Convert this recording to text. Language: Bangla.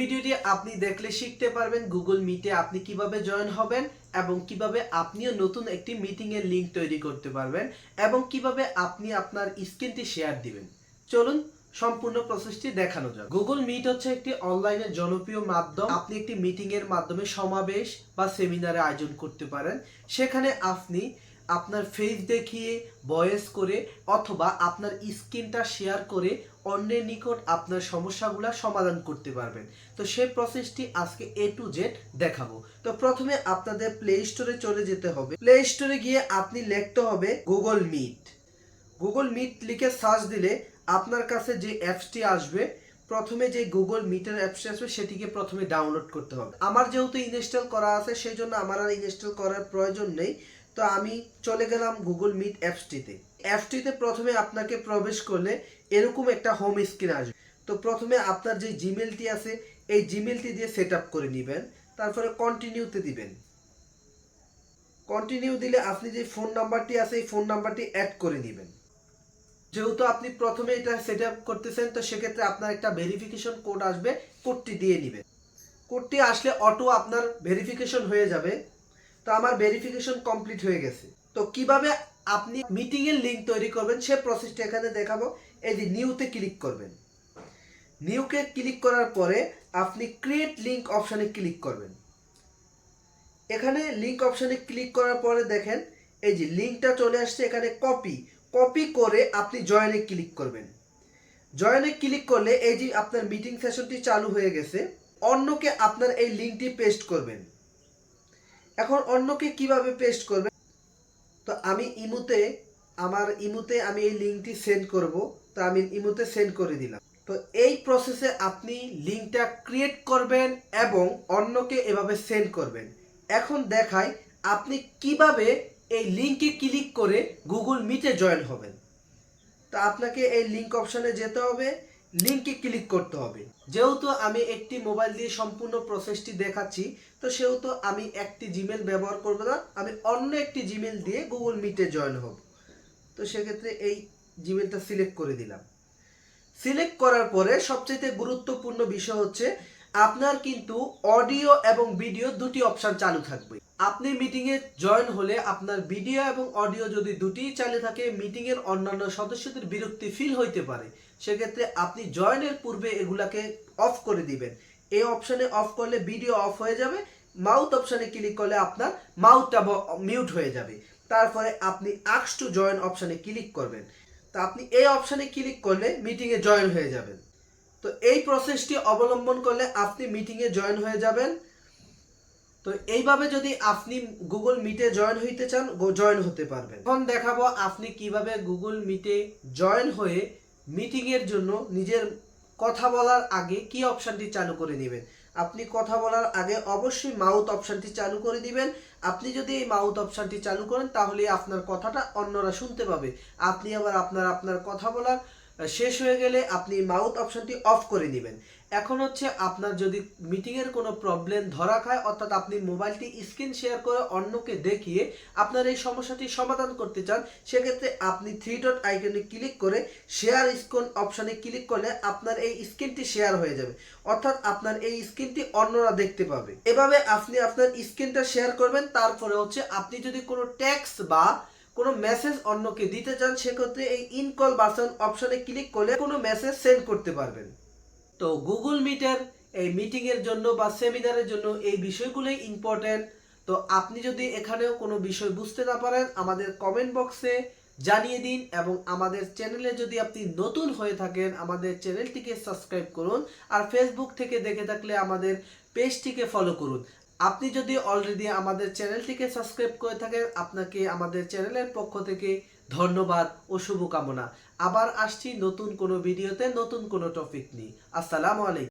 ভিডিওটি আপনি দেখলে শিখতে পারবেন গুগল মিটে আপনি কিভাবে জয়েন হবেন এবং কিভাবে আপনিও নতুন একটি মিটিং এর লিংক তৈরি করতে পারবেন এবং কিভাবে আপনি আপনার স্ক্রিনটি শেয়ার দিবেন। চলুন সম্পূর্ণ প্রসেসটি দেখানো যাক। গুগল মিট হচ্ছে একটি অনলাইনে জনপ্রিয় মাধ্যম। আপনি একটি মিটিং এর মাধ্যমে সমাবেশ বা সেমিনারে আয়োজন করতে পারেন। সেখানে আপনি আপনার ফেস দেখিয়ে ভয়েস করে অথবা আপনার স্ক্রিনটা শেয়ার করে অন্যের নিকট আপনার সমস্যাগুলো সমাধান করতে পারবেন। তো সেই প্রসেসটি আজকে A to Z দেখাবো। তো প্রথমে আপনাদের প্লে স্টোরে চলে যেতে হবে। প্লে স্টোরে গিয়ে আপনি লিখতে হবে গুগল মিট। গুগল মিট লিখে সার্চ দিলে আপনার কাছে যে অ্যাপসটি আসবে, প্রথমে যে গুগল মিটের অ্যাপসটি আসবে সেটিকে প্রথমে ডাউনলোড করতে হবে। আমার যেহেতু ইনস্টল করা আছে সেই জন্য আমার আর ইনস্টল করার প্রয়োজন নেই। তো আমি চলে গেলাম গুগল মিট অ্যাপসটিতে। অ্যাপসটিতে প্রথমে আপনাকে প্রবেশ করলে এরকম একটা হোম স্ক্রিন আসবে। তো প্রথমে আপনার যে জিমেলটি আছে এই জিমেলটি দিয়ে সেট আপ করে নেবেন। তারপরে কন্টিনিউতে দিবেন। কন্টিনিউ দিলে আপনি যে ফোন নাম্বারটি আছে এই ফোন নাম্বারটি অ্যাড করে নেবেন। যেহেতু আপনি প্রথমে এটা সেট আপ করতেছেন তো সেক্ষেত্রে আপনার একটা ভেরিফিকেশন কোড আসবে, কোডটি দিয়ে নেবেন। কোডটি আসলে অটো আপনার ভেরিফিকেশন হয়ে যাবে। তো আমার ভেরিফিকেশন কমপ্লিট হয়ে গেছে। তো কিভাবে আপনি মিটিং এর লিংক তৈরি করবেন সে প্রসেসটা এখানে দেখাবো। এই যে নিউতে ক্লিক করবেন। নিউকে ক্লিক করার পরে আপনি ক্রিয়েট লিংক অপশনে ক্লিক করবেন। এখানে লিংক অপশনে ক্লিক করার পরে দেখেন এই যে লিংকটা চলে আসছে। এখানে কপি করে আপনি জয়েনে ক্লিক করবেন। জয়েনে ক্লিক করলে এই যে আপনার মিটিং সেশনটি চালু হয়ে গেছে। অন্যকে আপনার এই লিংকটি পেস্ট করবেন। এখন অন্যকে কিভাবে পেস্ট করবেন, তো আমি আমার ইমুতে আমি এই লিংকটি সেন্ড করব। তো আমি ইমুতে সেন্ড করে দিলাম। তো এই প্রসেসে আপনি লিংকটা ক্রিয়েট করবেন এবং অন্যকে এভাবে সেন্ড করবেন। এখন দেখাই আপনি কিভাবে এই লিংকে ক্লিক করে গুগল মিটে জয়েন হবেন। তো আপনাকে এই লিংক অপশনে যেতে হবে, লিংকে ক্লিক করতে হবে। যেহেতু আমি একটি মোবাইল দিয়ে সম্পূর্ণ প্রসেসটি দেখাচ্ছি তো সেহেতু আমি একটি জিমেল ব্যবহার করব না, আমি অন্য একটি জিমেল দিয়ে গুগল মিটে জয়েন হব। তো সেক্ষেত্রে এই জিমেলটা সিলেক্ট করে দিলাম। সিলেক্ট করার পরে সবচেয়ে গুরুত্বপূর্ণ বিষয় হচ্ছে আপনার কিন্তু অডিও এবং ভিডিও দুটি অপশন চালু থাকবে। আপনি মিটিং এ জয়েন হলে আপনার ভিডিও এবং অডিও যদি দুটিই চালু থাকে মিটিং এর অন্যান্য সদস্যদের বিরক্তি ফিল হইতে পারে। সেক্ষেত্রে আপনি জয়েনের পূর্বে এগুলাকে অফ করে দিবেন। এই অপশনে অফ করলে ভিডিও অফ হয়ে যাবে। মাউথ অপশনে ক্লিক করলে আপনার মাউথটা মিউট হয়ে যাবে। তারপরে আপনি আস্ক টু জয়েন অপশনে ক্লিক করবেন। তো আপনি এই অপশনে ক্লিক করলে মিটিংয়ে জয়েন হয়ে যাবেন। তো এই প্রসেসটি অবলম্বন করলে আপনি মিটিংয়ে জয়েন হয়ে যাবেন। তো এইভাবে যদি আপনি গুগল মিটে জয়েন হইতে চান জয়েন হতে পারবেন। এখন দেখাবো আপনি কিভাবে গুগল মিটে জয়েন হয়ে মিটিং এর জন্য নিজের কথা বলার আগে কি অপশনটি চালু করে নেবেন। আপনি কথা বলার আগে অবশ্যই মাউথ অপশনটি চালু করে দিবেন। আপনি যদি এই মাউথ অপশনটি চালু করেন তাহলে আপনার কথাটা অন্যরা শুনতে পাবে। আপনি আবার আপনার কথা বলার শেষ হয়ে গেলে আপনি মাউথ অপশনটি অফ করে নেবেন। এখন হচ্ছে আপনার যদি মিটিং এর কোনো প্রবলেম ধরা খায় অর্থাৎ আপনি মোবাইলটি স্ক্রিন শেয়ার করে অন্যকে দেখিয়ে আপনার এই সমস্যাটি সমাধান করতে চান, সেক্ষেত্রে আপনি থ্রি ডট আইকনে ক্লিক করে শেয়ার স্ক্রিন অপশনে ক্লিক করলে আপনার এই স্ক্রিনটি শেয়ার হয়ে যাবে। অর্থাৎ আপনার এই স্ক্রিনটি অন্যরা দেখতে পাবে। এভাবে আপনি আপনার স্ক্রিনটা শেয়ার করবেন। তারপরে হচ্ছে আপনি যদি কোনো টেক্সট বা কোনো মেসেজ অন্যকে দিতে চান সেক্ষেত্রে এই ইনকল বাটন অপশনে ক্লিক করলে কোনো মেসেজ সেন্ড করতে পারবেন। তো গুগল মিটের এই মিটিং এর জন্য বা সেমিনারের জন্য এই বিষয়গুলোই ইম্পর্টেন্ট। তো আপনি যদি এখানেও কোনো বিষয় বুঝতে না পারেন আমাদের কমেন্ট বক্সে জানিয়ে দিন এবং আমাদের চ্যানেলে যদি আপনি নতুন হয়ে থাকেন আমাদের চ্যানেলটিকে সাবস্ক্রাইব করুন। আর ফেসবুক থেকে দেখে থাকলে আমাদের পেজটিকে ফলো করুন। আপনি যদি অলরেডি আমাদের চ্যানেলটিকে সাবস্ক্রাইব করে থাকেন আপনাকে আমাদের চ্যানেলের পক্ষ থেকে ধন্যবাদ ও শুভকামনা। আবার আসছি নতুন কোনো ভিডিওতে নতুন কোনো টপিক নিয়ে। আসসালামু আলাইকুম।